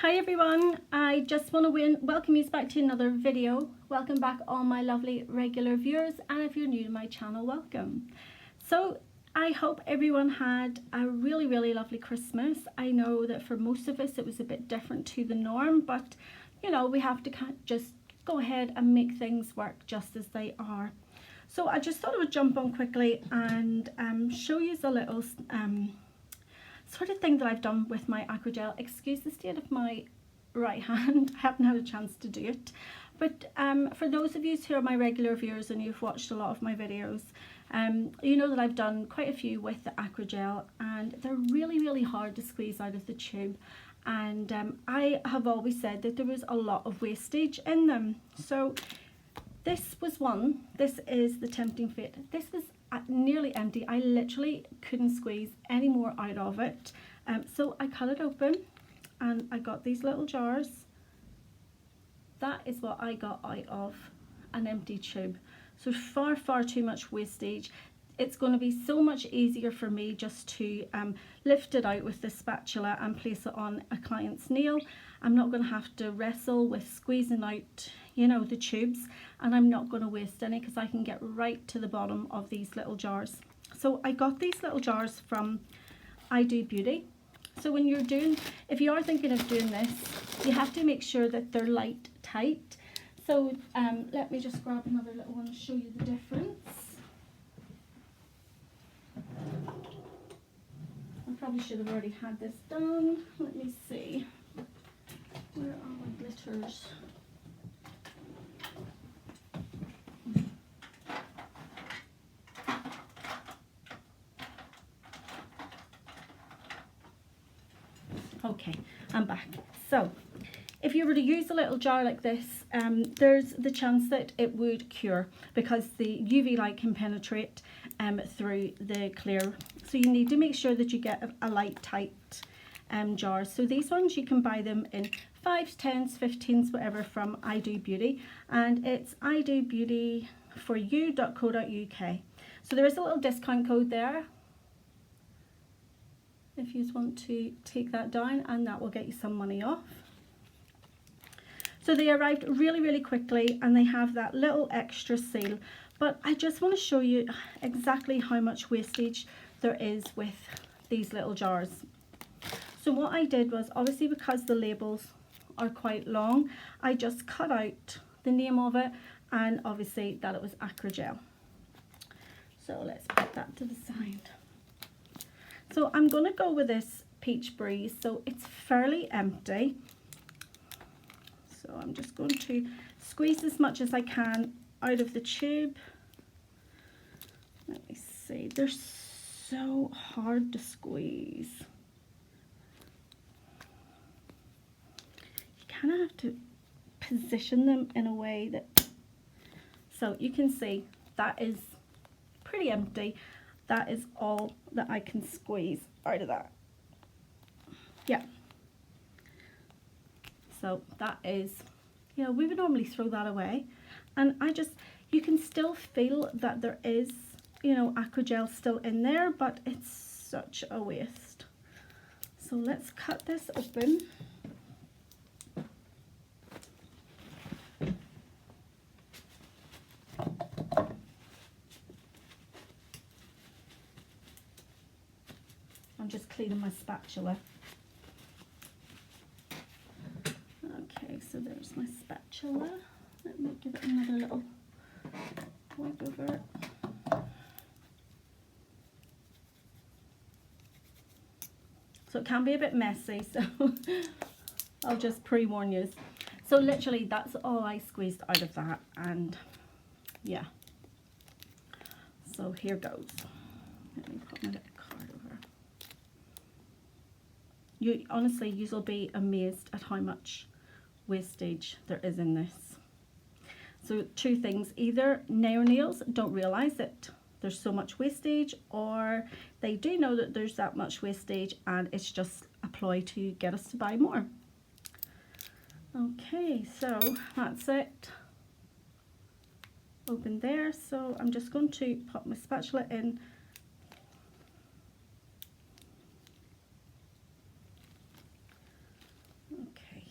Hi everyone, I just want to welcome you back to another video. Welcome back all my lovely regular viewers, and if you're new to my channel, welcome. So I hope everyone had a really lovely Christmas. I know that for most of us it was a bit different to the norm, but you know, we have to just go ahead and make things work just as they are. So I just thought I would jump on quickly and show you a little sort of thing that I've done with my Acrygel. Excuse the state of my right hand, I haven't had a chance to do it. But for those of you who are my regular viewers and you've watched a lot of my videos, you know that I've done quite a few with the Acrygel, and they're really hard to squeeze out of the tube. And I have always said that there was a lot of wastage in them. So this was one. This is the Tempting Fate. This was nearly empty. I literally couldn't squeeze any more out of it. So I cut it open and I got these little jars. That is what I got out of an empty tube. So far too much wastage. It's going to be so much easier for me just to lift it out with the spatula and place it on a client's nail. I'm not going to have to wrestle with squeezing out, you know, the tubes, and I'm not going to waste any because I can get right to the bottom of these little jars. So I got these little jars from I Do Beauty. So when you're doing, if you are thinking of doing this, you have to make sure that they're light tight. So let me just grab another little one and show you the difference. I probably should have already had this done. Let me see. Where are my glitters? Okay, I'm back. So if you were to use a little jar like this, there's the chance that it would cure because the UV light can penetrate through the clear. So you need to make sure that you get a light tight jar. So these ones, you can buy them in 5s, 10s, 15s, whatever, from I Do Beauty, and it's idobeautyforyou.co.uk. So there is a little discount code there if you want to take that down, and that will get you some money off. So they arrived really quickly, and they have that little extra seal, but I just want to show you exactly how much wastage there is with these little jars. So what I did was, obviously because the labels are quite long, I just cut out the name of it and obviously that it was Acrygel. So let's put that to the side. So I'm going to go with this Peach Breeze. So it's fairly empty. So I'm just going to squeeze as much as I can out of the tube. Let me see. They're so hard to squeeze. You kind of have to position them in a way that... So you can see that is pretty empty. That is all that I can squeeze out of that. Yeah. So that is, you know, we would normally throw that away. And you can still feel that there is, you know, Acrygel still in there, but it's such a waste. So let's cut this open. I'm just cleaning my spatula. Okay, so there's my spatula. Let me give it another little wipe over it. So it can be a bit messy, so I'll just pre-warn you. So literally that's all I squeezed out of that, and yeah. So here goes. Let me put my little card over. You honestly, you'll be amazed at how much wastage there is in this. So two things: either Naio nails don't realize that there's so much wastage, or they do know that there's that much wastage and it's just a ploy to get us to buy more. Okay, so that's it. Open there. So I'm just going to pop my spatula in. Okay.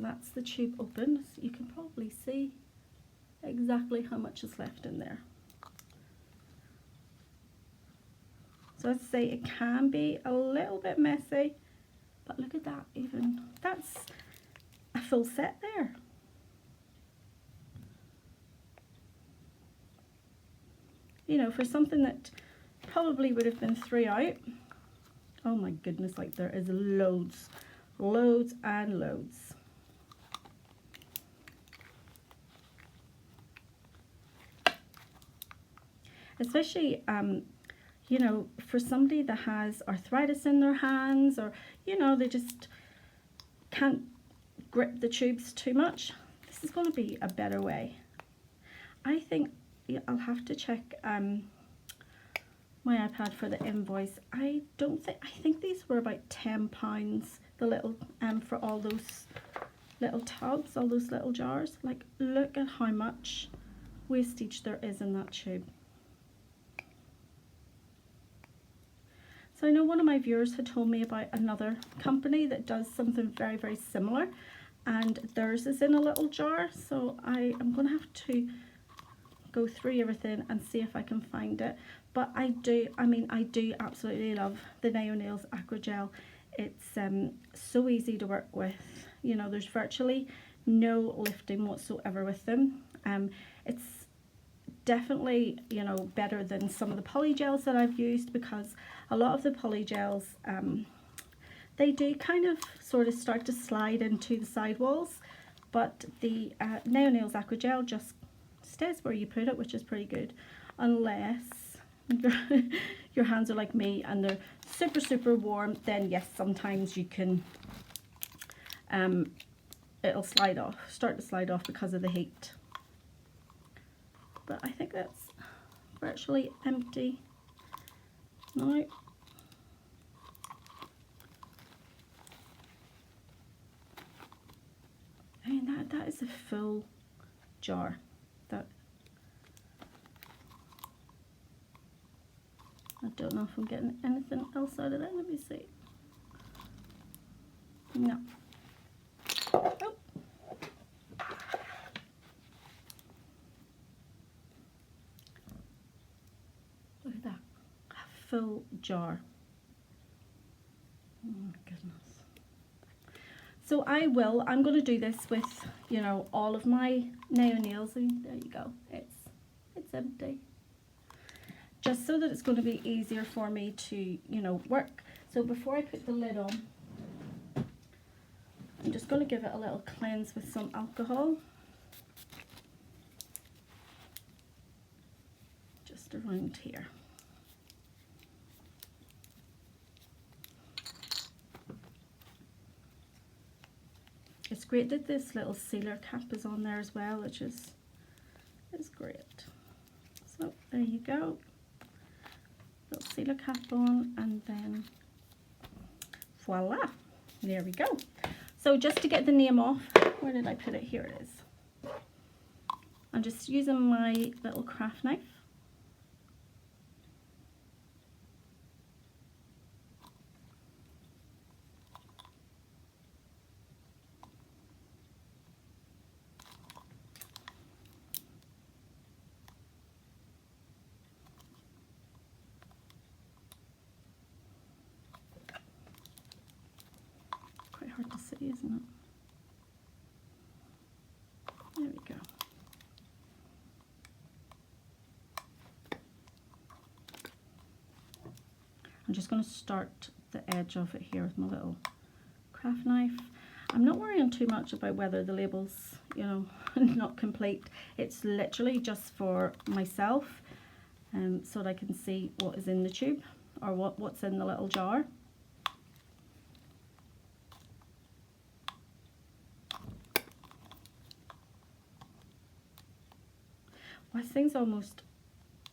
that's the tube open, so you can probably see exactly how much is left in there. So I'd say it can be a little bit messy, but look at that, even that's a full set there. You know, for something that probably would have been 3 out. Oh my goodness, like there is loads and loads. Especially, you know, for somebody that has arthritis in their hands, or, you know, they just can't grip the tubes too much, this is going to be a better way. I think I'll have to check my iPad for the invoice. I think these were about £10, the little for all those little tubs, all those little jars. Like, look at how much wastage there is in that tube. So I know one of my viewers had told me about another company that does something very, very similar, and theirs is in a little jar, so I am going to have to go through everything and see if I can find it. But I do absolutely love the Naio Nails Acrygel. It's so easy to work with. You know, there's virtually no lifting whatsoever with them. It's definitely, you know, better than some of the polygels that I've used, because a lot of the polygels, they do kind of sort of start to slide into the side walls, but the Naio Nails Acrygel just stays where you put it, which is pretty good, unless your hands are like me and they're super, super warm. Then yes, sometimes you can, it'll start to slide off because of the heat. But I think that's virtually empty now. I mean, that is a full jar. That, I don't know if I'm getting anything else out of that. Let me see. No. Oh. Look at that. A full jar. Oh my goodness. So I'm going to do this with, you know, all of my Naio nails. I mean, there you go. It's empty. Just so that it's going to be easier for me to, you know, work. So before I put the lid on, I'm just going to give it a little cleanse with some alcohol. Just around here. It's great that this little sealer cap is on there as well, which is great. So there you go. Little sealer cap on, and then voila, there we go. So just to get the name off, where did I put it? Here it is. I'm just using my little craft knife. Hard to see, isn't it? There we go. I'm just going to start the edge of it here with my little craft knife. I'm not worrying too much about whether the label's, you know, not complete. It's literally just for myself, so that I can see what is in the tube, or what's in the little jar. Well, things almost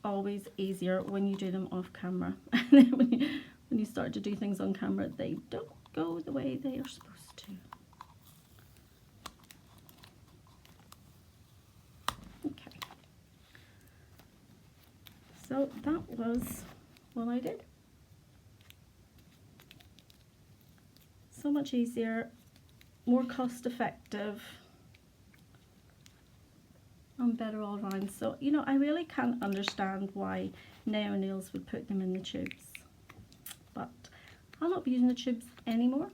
always easier when you do them off camera. And then when you start to do things on camera, they don't go the way they are supposed to. Okay. So that was what I did. So much easier more cost effective and better all round. So, you know, I really can't understand why Naio Nails would put them in the tubes. But I'll not be using the tubes anymore.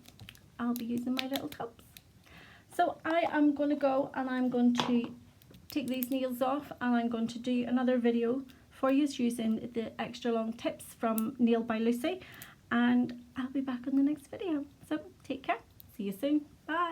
I'll be using my little cups. So I am going to go and I'm going to take these nails off, and I'm going to do another video for you using the extra long tips from Nail by Lucy, and I'll be back on the next video. So take care. See you soon. Bye.